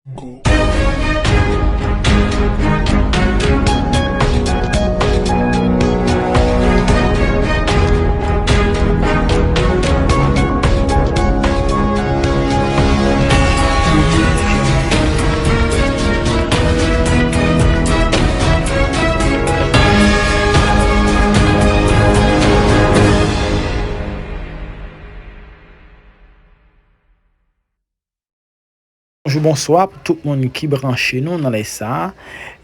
Bonjour, bonsoir, tout le monde qui branche nous dans les ça.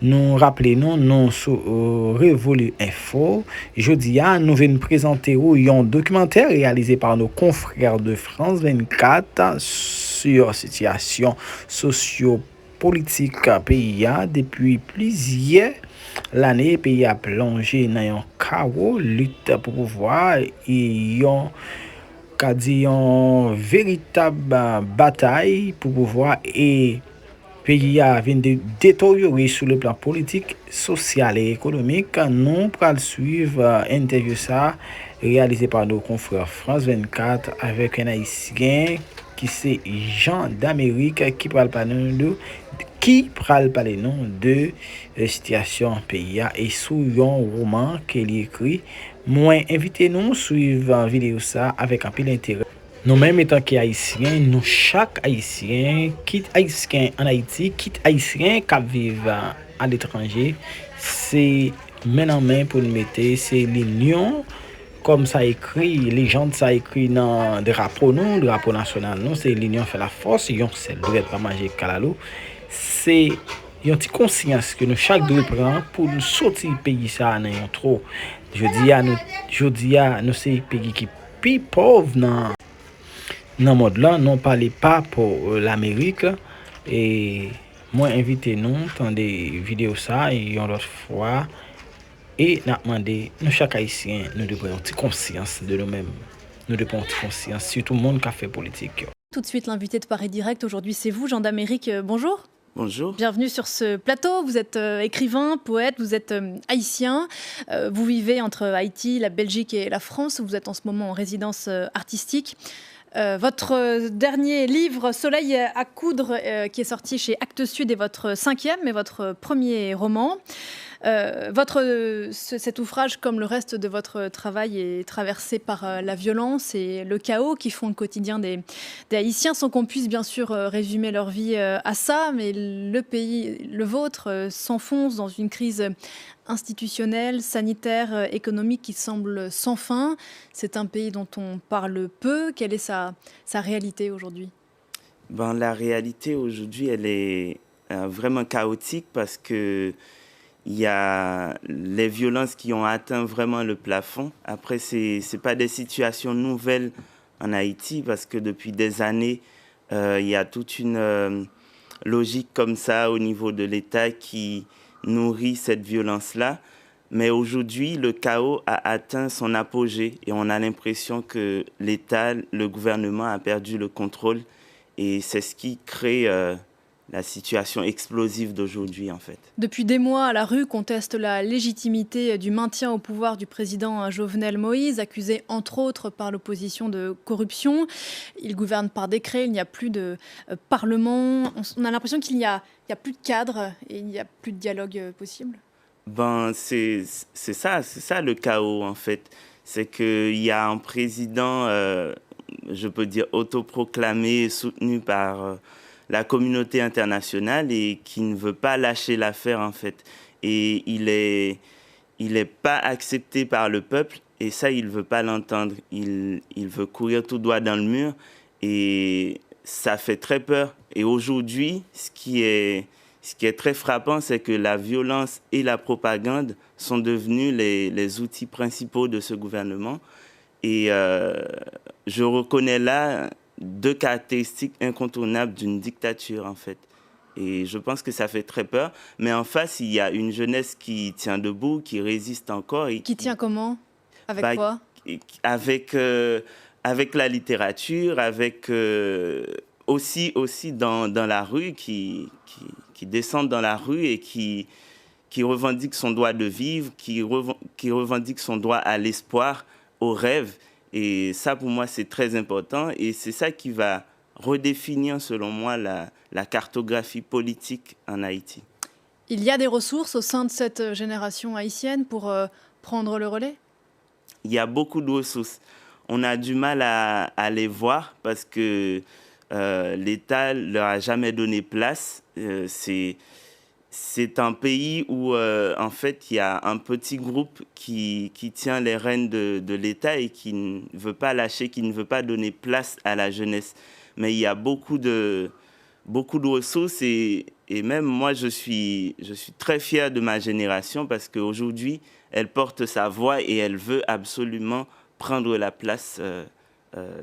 Nous rappelons nous sur Révolu Info. Jeudi, nous venons présenter un documentaire réalisé par nos confrères de France 24 sur la situation socio-politique pays depuis plusieurs l'année. Pays a plongé dans un chaos, lutte pour pouvoir et une véritable bataille pour pouvoir et pays a vient de détériorer sur le plan politique, social et économique. Nous allons suivre interview ça réalisé par nos confrères France 24 avec un haïtien qui c'est Jean d'Amérique qui parle parler de situation pays et sous un roman qu'il écrit. Moi invitez-nous suivre vidéo ça avec un peu d'intérêt. Nous-mêmes étant qu'haïtiens, nous chaque haïtien quitte haïtien en Haïti, quitte haïtien qui vivent à l'étranger, c'est main en main pour nous mettre, c'est l'union comme ça écrit, les gens ça écrit dans le drapeau national, non, c'est l'union fait la force, yon c'est le droit pas manger calalo, c'est une petite conscience que nous chaque doit prendre pour nous sortir pays ça dans trop. Je dis à nous c'est pays qui plus pauvre dans le monde là, non parlez pas pour l'Amérique et moi invitez nous dans des vidéos ça et une autre fois. Et nous demandé, nous chaque haïtien, nous devons avoir une conscience de nous-mêmes. Nous devons avoir une conscience, surtout le monde qui a fait politique. Tout de suite, l'invité de Paris Direct, aujourd'hui c'est vous, Jean d'Amérique, bonjour. Bonjour. Bienvenue sur ce plateau, vous êtes écrivain, poète, vous êtes haïtien, vous vivez entre Haïti, la Belgique et la France, vous êtes en ce moment en résidence artistique. Votre dernier livre, Soleil à coudre, qui est sorti chez Actes Sud, est votre 5e, mais votre premier roman. Cet ouvrage, comme le reste de votre travail, est traversé par la violence et le chaos qui font le quotidien des Haïtiens, sans qu'on puisse bien sûr résumer leur vie à ça, mais le pays, le vôtre, s'enfonce dans une crise institutionnelle, sanitaire, économique qui semble sans fin. C'est un pays dont on parle peu. Quelle est sa réalité aujourd'hui ? La réalité aujourd'hui, elle est vraiment chaotique parce que il y a les violences qui ont atteint vraiment le plafond. Après, c'est pas des situations nouvelles en Haïti parce que depuis des années, il y a toute une logique comme ça au niveau de l'État qui nourrit cette violence-là. Mais aujourd'hui, le chaos a atteint son apogée et on a l'impression que l'État, le gouvernement a perdu le contrôle et c'est ce qui crée la situation explosive d'aujourd'hui, en fait. Depuis des mois, la rue conteste la légitimité du maintien au pouvoir du président Jovenel Moïse, accusé entre autres par l'opposition de corruption. Il gouverne par décret, il n'y a plus de parlement. On a l'impression qu'il n'y a plus de cadre et il n'y a plus de dialogue possible. C'est ça le chaos, en fait. C'est qu'il y a un président, je peux dire, autoproclamé, soutenu par la communauté internationale et qui ne veut pas lâcher l'affaire, en fait. Et il est pas accepté par le peuple et ça, il ne veut pas l'entendre. Il veut courir tout droit dans le mur et ça fait très peur. Et aujourd'hui, ce qui est très frappant, c'est que la violence et la propagande sont devenus les outils principaux de ce gouvernement. Et je reconnais là deux caractéristiques incontournables d'une dictature, en fait. Et je pense que ça fait très peur. Mais en face, il y a une jeunesse qui tient debout, qui résiste encore. Et qui tient comment ? Avec quoi ? Avec la littérature, avec aussi dans la rue, qui descendent dans la rue et qui revendiquent son droit de vivre, qui revendiquent son droit à l'espoir, au rêve. Et ça, pour moi, c'est très important. Et c'est ça qui va redéfinir, selon moi, la cartographie politique en Haïti. Il y a des ressources au sein de cette génération haïtienne pour prendre le relais? Il y a beaucoup de ressources. On a du mal à les voir parce que l'État ne leur a jamais donné place. C'est un pays où, en fait, il y a un petit groupe qui tient les rênes de l'État et qui ne veut pas lâcher, qui ne veut pas donner place à la jeunesse. Mais il y a beaucoup de ressources et même moi, je suis très fier de ma génération parce qu'aujourd'hui, elle porte sa voix et elle veut absolument prendre la place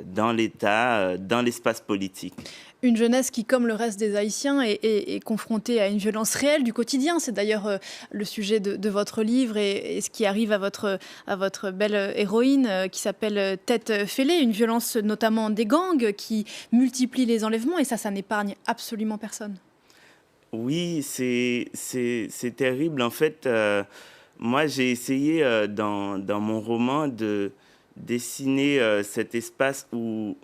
dans l'État, dans l'espace politique. Une jeunesse qui, comme le reste des Haïtiens, est confrontée à une violence réelle du quotidien. C'est d'ailleurs le sujet de votre livre et ce qui arrive à votre belle héroïne qui s'appelle Tête Fêlée, une violence notamment des gangs qui multiplie les enlèvements et ça n'épargne absolument personne. Oui, c'est terrible. En fait, moi, j'ai essayé dans mon roman de dessiner cet espace où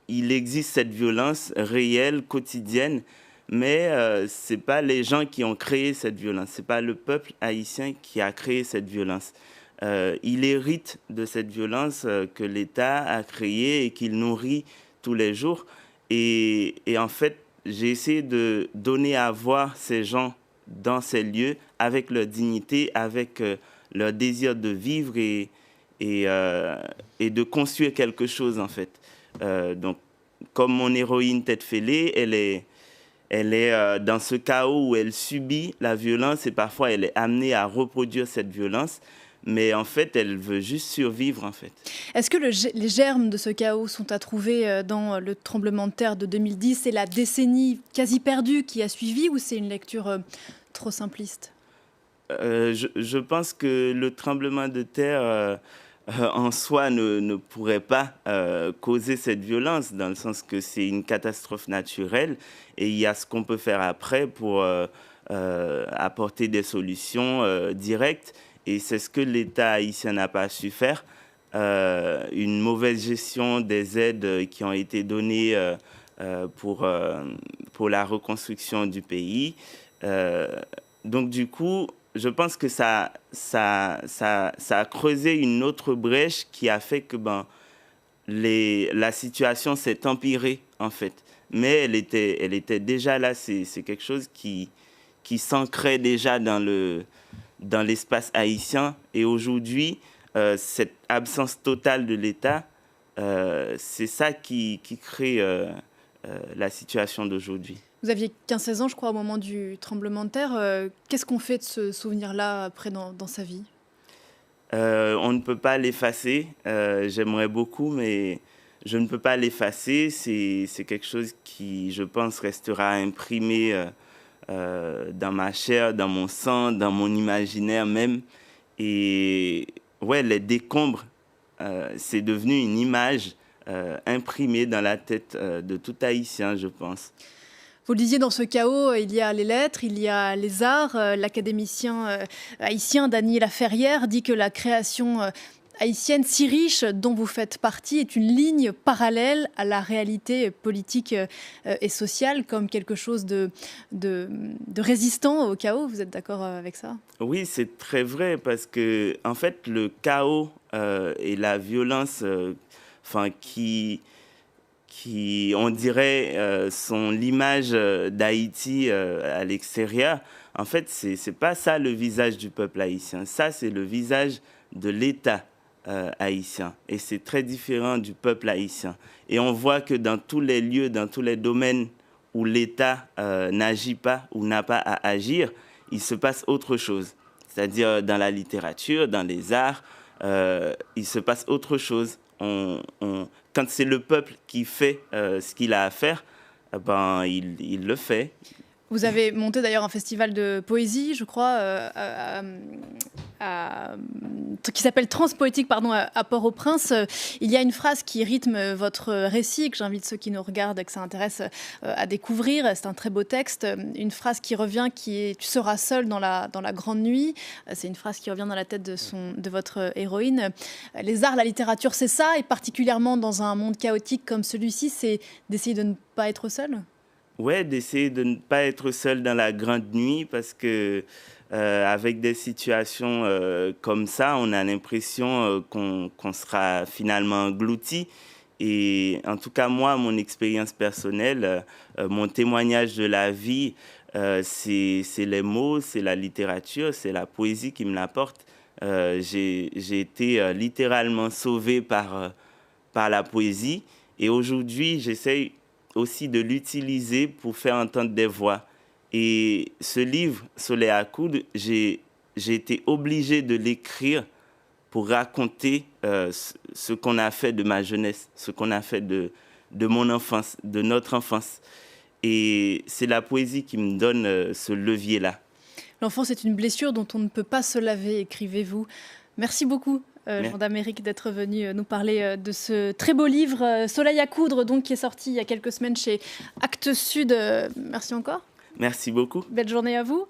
il existe cette violence réelle, quotidienne, mais ce n'est pas les gens qui ont créé cette violence, ce n'est pas le peuple haïtien qui a créé cette violence. Il hérite de cette violence que l'État a créée et qu'il nourrit tous les jours. Et en fait, j'ai essayé de donner à voir ces gens dans ces lieux avec leur dignité, avec leur désir de vivre et de construire quelque chose, en fait. Donc, comme mon héroïne Tête Fêlée, elle est dans ce chaos où elle subit la violence et parfois elle est amenée à reproduire cette violence. Mais en fait, elle veut juste survivre, en fait. Est-ce que les germes de ce chaos sont à trouver dans le tremblement de terre de 2010 et la décennie quasi perdue qui a suivi, ou c'est une lecture trop simpliste? Je pense que le tremblement de terre en soi ne pourrait pas causer cette violence, dans le sens que c'est une catastrophe naturelle et il y a ce qu'on peut faire après pour apporter des solutions directes. Et c'est ce que l'État haïtien n'a pas su faire. Une mauvaise gestion des aides qui ont été données pour la reconstruction du pays. Donc du coup, je pense que ça a creusé une autre brèche qui a fait que la situation s'est empirée, en fait. Mais elle était déjà là. C'est quelque chose qui s'ancrait déjà dans l'espace haïtien. Et aujourd'hui, cette absence totale de l'État, c'est ça qui crée la situation d'aujourd'hui. Vous aviez 15-16 ans, je crois, au moment du tremblement de terre. Qu'est-ce qu'on fait de ce souvenir-là après dans sa vie? On ne peut pas l'effacer. J'aimerais beaucoup, mais je ne peux pas l'effacer. C'est quelque chose qui, je pense, restera imprimé dans ma chair, dans mon sang, dans mon imaginaire même. Et ouais, les décombres, c'est devenu une image imprimée dans la tête de tout Haïtien, je pense. Vous le disiez, dans ce chaos, il y a les lettres, il y a les arts. L'académicien haïtien Dany Laferrière dit que la création haïtienne si riche dont vous faites partie est une ligne parallèle à la réalité politique et sociale, comme quelque chose de résistant au chaos. Vous êtes d'accord avec ça? Oui, c'est très vrai parce que en fait, le chaos et la violence qui, on dirait, sont l'image d'Haïti à l'extérieur, en fait, c'est pas ça le visage du peuple haïtien. Ça, c'est le visage de l'État haïtien. Et c'est très différent du peuple haïtien. Et on voit que dans tous les lieux, dans tous les domaines où l'État n'agit pas ou n'a pas à agir, il se passe autre chose. C'est-à-dire dans la littérature, dans les arts, il se passe autre chose. Quand c'est le peuple qui fait ce qu'il a à faire, il le fait. Vous avez monté d'ailleurs un festival de poésie, je crois, à qui s'appelle Transpoétique à Port-au-Prince. Il y a une phrase qui rythme votre récit, que j'invite ceux qui nous regardent et que ça intéresse à découvrir. C'est un très beau texte. Une phrase qui revient, qui est « Tu seras seul dans la grande nuit ». C'est une phrase qui revient dans la tête de votre héroïne. Les arts, la littérature, c'est ça, et particulièrement dans un monde chaotique comme celui-ci, c'est d'essayer de ne pas être seul. Ouais, d'essayer de ne pas être seul dans la grande nuit, parce que avec des situations comme ça, on a l'impression qu'on sera finalement englouti. Et en tout cas, moi, mon expérience personnelle, mon témoignage de la vie, c'est les mots, c'est la littérature, c'est la poésie qui me l'apporte. J'ai été littéralement sauvé par la poésie. Et aujourd'hui, j'essaye aussi de l'utiliser pour faire entendre des voix. Et ce livre, Soleil à coudre, j'ai été obligé de l'écrire pour raconter ce qu'on a fait de ma jeunesse, ce qu'on a fait de mon enfance, de notre enfance. Et c'est la poésie qui me donne ce levier-là. L'enfance est une blessure dont on ne peut pas se laver, écrivez-vous. Merci beaucoup. Jean d'Amérique, d'être venu nous parler de ce très beau livre Soleil à coudre, donc, qui est sorti il y a quelques semaines chez Actes Sud. Merci encore. Merci beaucoup. Belle journée à vous.